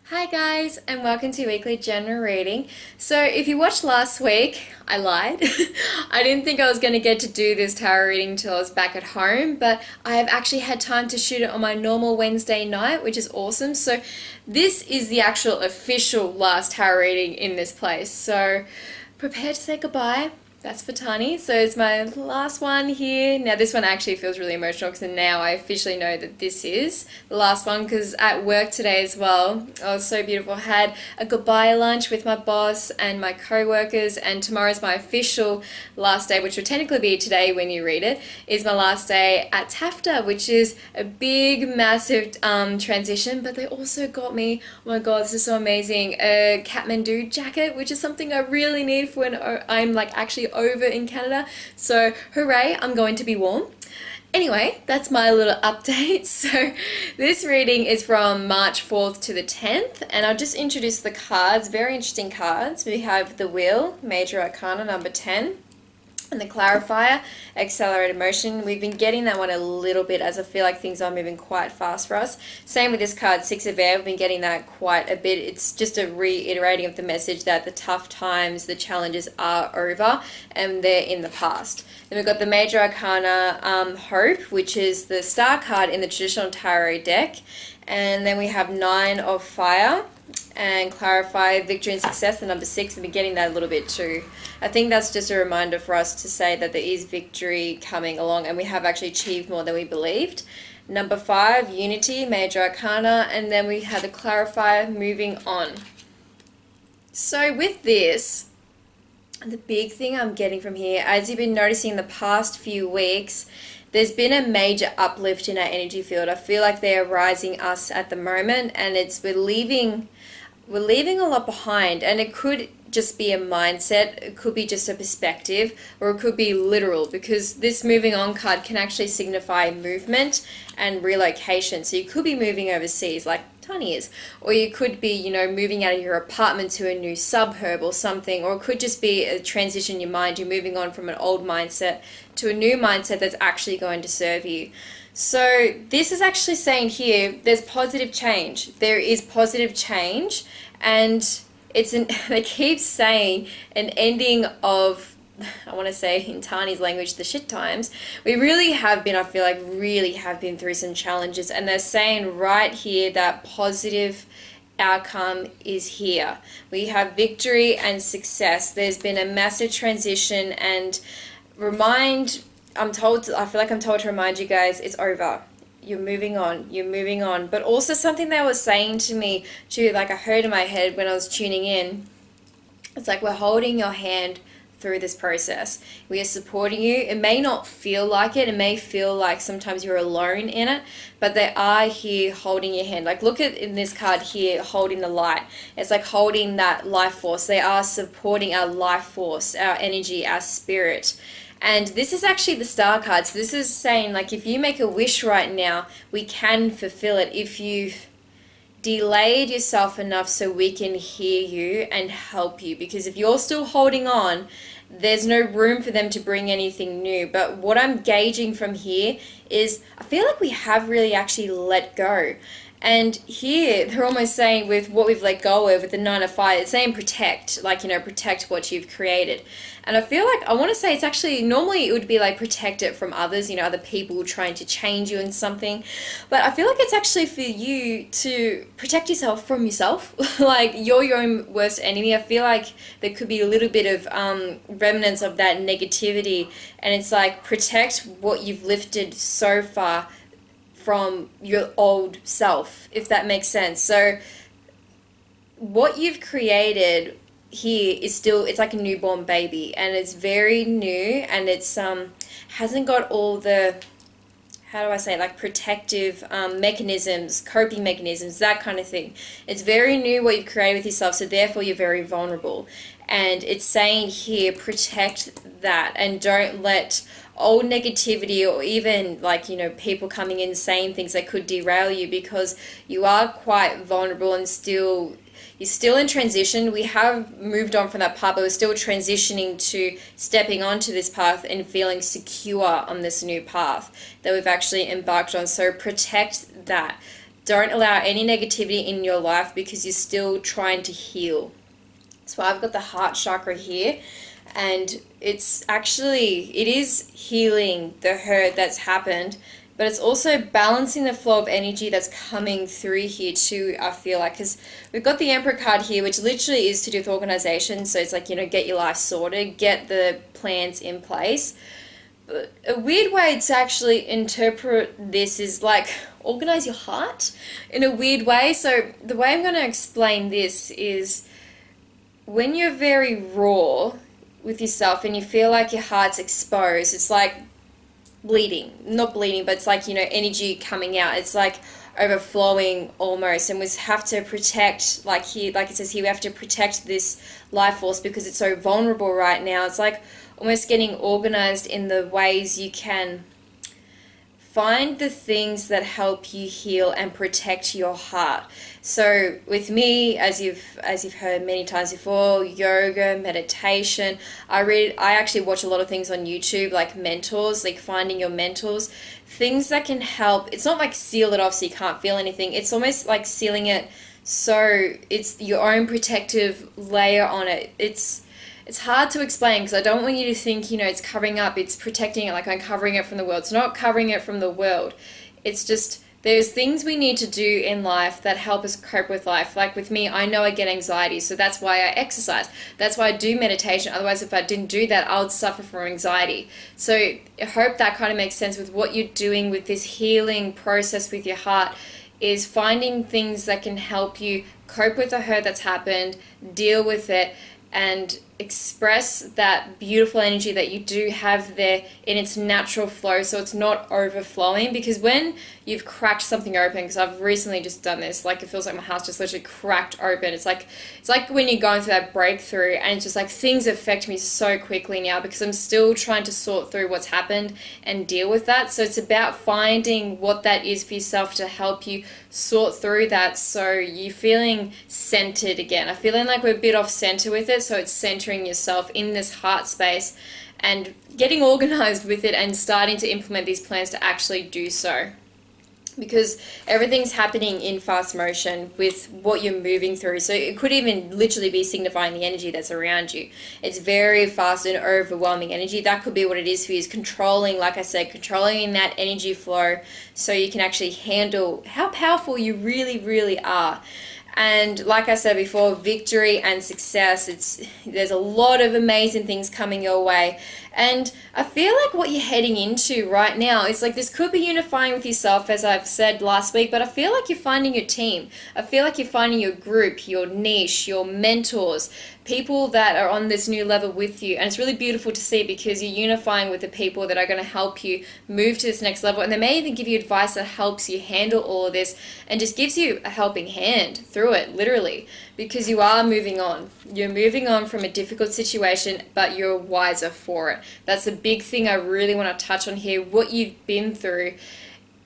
Hi guys, and welcome to Weekly General Reading. So if you watched last week, I lied. I didn't think I was going to get to do this tarot reading until I was back at home, but I have actually had time to shoot it on my normal Wednesday night, which is awesome. So this is the actual official last tarot reading in this place. So prepare to say goodbye. That's for Tani. So it's my last one here. Now this one actually feels really emotional because now I officially know that this is the last one, because at work today as well, oh, it was so beautiful. I had a goodbye lunch with my boss and my co-workers, and tomorrow's my official last day, which will technically be today when you read it, is my last day at TAFTA, which is a big, massive transition, but they also got me, oh my god, this is so amazing, a Kathmandu jacket, which is something I really need for when I'm like actually over in Canada. So hooray, I'm going to be warm. Anyway, that's my little update. So this reading is from March 4th to the 10th, and I'll just introduce the cards. Very interesting cards. We have the Wheel, Major Arcana number 10, and the Clarifier, Accelerated Motion. We've been getting that one a little bit as I feel like things are moving quite fast for us. Same with this card, Six of Air. We've been getting that quite a bit. It's just a reiterating of the message that the tough times, the challenges are over and they're in the past. Then we've got the Major Arcana, Hope, which is the star card in the traditional tarot deck. And then we have Nine of Fire and Clarify, Victory and Success, the number 6. We've been getting that a little bit too. I think that's just a reminder for us to say that there is victory coming along and we have actually achieved more than we believed. Number 5, Unity, Major Arcana, and then we had the Clarifier, Moving On. So with this, the big thing I'm getting from here, as you've been noticing in the past few weeks, there's been a major uplift in our energy field. I feel like they're rising us at the moment, and we're leaving a lot behind, and it could just be a mindset, it could be just a perspective, or it could be literal, because this moving on card can actually signify movement and relocation. So you could be moving overseas like Tani is, or you could be, moving out of your apartment to a new suburb or something, or it could just be a transition in your mind. You're moving on from an old mindset to a new mindset that's actually going to serve you. So this is actually saying here, there's positive change. There is positive change, and they keep saying an ending of, I want to say in Tani's language, the shit times. We really have been, I feel like, really have been through some challenges, and they're saying right here that positive outcome is here. We have victory and success. There's been a massive transition, and I feel like I'm told to remind you guys, it's over. You're moving on. But also something they were saying to me too, like I heard in my head when I was tuning in, it's like, we're holding your hand through this process. We are supporting you. It may not feel like it. It may feel like sometimes you're alone in it, but they are here holding your hand. Like look at in this card here, holding the light. It's like holding that life force. They are supporting our life force, our energy, our spirit. And this is actually the star card. So this is saying, like, if you make a wish right now, we can fulfill it if you've delayed yourself enough so we can hear you and help you. Because if you're still holding on, there's no room for them to bring anything new. But what I'm gauging from here is I feel like we have really actually let go. And here they're almost saying with what we've let go of with the 9 of Fire, it's saying protect, like, protect what you've created. And I feel like I want to say it's actually, normally it would be like protect it from others, other people trying to change you in something. But I feel like it's actually for you to protect yourself from yourself. Like you're your own worst enemy. I feel like there could be a little bit of remnants of that negativity. And it's like protect what you've lifted so far from your old self, if that makes sense. So what you've created here is still, it's like a newborn baby, and it's very new, and it's hasn't got all the, how do I say, like protective mechanisms, coping mechanisms, that kind of thing. It's very new what you've created with yourself, so therefore you're very vulnerable. And it's saying here, protect that, and don't let old negativity or even people coming in saying things that could derail you, because you are quite vulnerable and you're still in transition. We have moved on from that part, but we're still transitioning to stepping onto this path and feeling secure on this new path that we've actually embarked on. So protect that. Don't allow any negativity in your life because you're still trying to heal. So I've got the heart chakra here, and it is healing the hurt that's happened, but it's also balancing the flow of energy that's coming through here too, I feel like, because we've got the Emperor card here, which literally is to do with organization. So it's like, get your life sorted, get the plans in place. But a weird way to actually interpret this is like organize your heart in a weird way. So the way I'm going to explain this is when you're very raw with yourself and you feel like your heart's exposed, it's like bleeding, not bleeding, but it's like, energy coming out. It's like overflowing almost, and we have to protect, like it says here, we have to protect this life force because it's so vulnerable right now. It's like almost getting organized in the ways you can find the things that help you heal and protect your heart. So with me, as you've heard many times before, yoga, meditation. I actually watch a lot of things on YouTube, like mentors, like finding your mentors, things that can help. It's not like seal it off so you can't feel anything. It's almost like sealing it so it's your own protective layer on it. It's hard to explain because I don't want you to think, it's covering up, it's protecting it, like I'm covering it from the world. It's not covering it from the world. It's just, there's things we need to do in life that help us cope with life. Like with me, I know I get anxiety, so that's why I exercise. That's why I do meditation. Otherwise, if I didn't do that, I would suffer from anxiety. So I hope that kind of makes sense with what you're doing with this healing process with your heart, is finding things that can help you cope with the hurt that's happened, deal with it, and express that beautiful energy that you do have there in its natural flow, so it's not overflowing. Because when you've cracked something open, because I've recently just done this, like it feels like my house just literally cracked open. It's like when you're going through that breakthrough, and it's just like things affect me so quickly now because I'm still trying to sort through what's happened and deal with that. So it's about finding what that is for yourself to help you sort through that, so you're feeling centered again. I'm feeling like we're a bit off center with it, so it's centering yourself in this heart space and getting organized with it and starting to implement these plans to actually do so. Because everything's happening in fast motion with what you're moving through. So it could even literally be signifying the energy that's around you. It's very fast and overwhelming energy. That could be what it is for you, is controlling, like I said, controlling that energy flow so you can actually handle how powerful you really, really are. And like I said before, victory and success, there's a lot of amazing things coming your way. And I feel like what you're heading into right now is like, this could be unifying with yourself, as I've said last week, but I feel like you're finding your team. I feel like you're finding your group, your niche, your mentors, people that are on this new level with you. And it's really beautiful to see because you're unifying with the people that are going to help you move to this next level. And they may even give you advice that helps you handle all of this and just gives you a helping hand through it, literally, because you are moving on. You're moving on from a difficult situation, but you're wiser for it. That's a big thing I really want to touch on here. What you've been through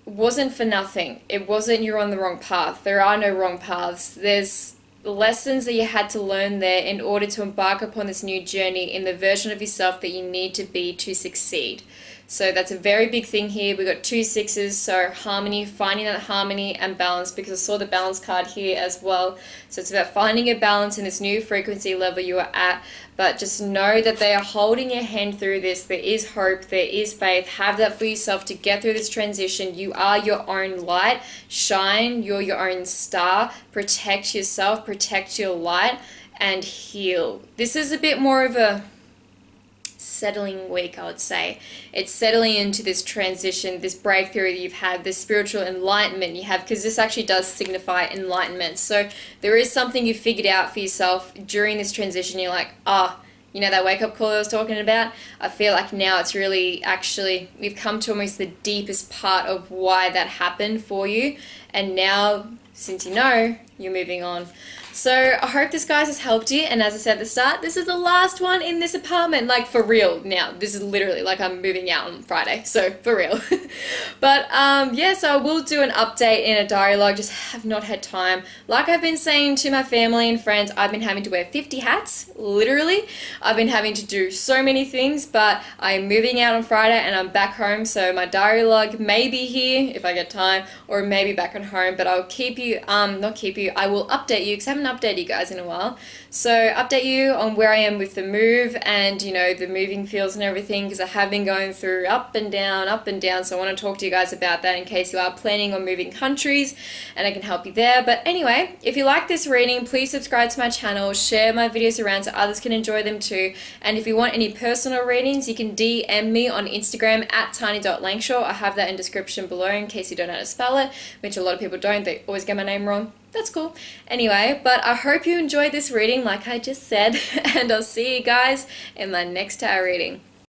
wasn't for nothing. It wasn't you're on the wrong path. There are no wrong paths. There's lessons that you had to learn there in order to embark upon this new journey in the version of yourself that you need to be to succeed. So that's a very big thing here. We've got 2 6s, so harmony, finding that harmony and balance, because I saw the balance card here as well. So it's about finding a balance in this new frequency level you are at, but just know that they are holding your hand through this. There is hope, there is faith. Have that for yourself to get through this transition. You are your own light. Shine, you're your own star. Protect yourself, protect your light, and heal. This is a bit more of a settling week, I would say. It's settling into this transition, this breakthrough that you've had, this spiritual enlightenment you have, because this actually does signify enlightenment. So there is something you figured out for yourself during this transition. You're like, that wake-up call I was talking about? I feel like now it's really actually, we've come to almost the deepest part of why that happened for you. And now since you know you're moving on. So I hope this, guys, has helped you. And as I said at the start, this is the last one in this apartment, like for real now. This is literally like I'm moving out on Friday, so for real. But yeah, so I will do an update in a diary log, just have not had time. Like I've been saying to my family and friends, I've been having to wear 50 hats, literally. I've been having to do so many things, but I'm moving out on Friday and I'm back home, so my diary log may be here if I get time, or maybe back on home, but I'll keep you, not keep you, I will update you, because I haven't updated you guys in a while. So update you on where I am with the move and, you know, the moving feels and everything, because I have been going through up and down, so I want to talk to you guys about that in case you are planning on moving countries, and I can help you there. But anyway, if you like this reading, please subscribe to my channel, share my videos around so others can enjoy them too, and if you want any personal readings, you can DM me on Instagram at tiny.langshaw. I have that in description below in case you don't know how to spell it, which a lot of people don't, they always get my name wrong. That's cool. Anyway, but I hope you enjoyed this reading like I just said, and I'll see you guys in my next tarot reading.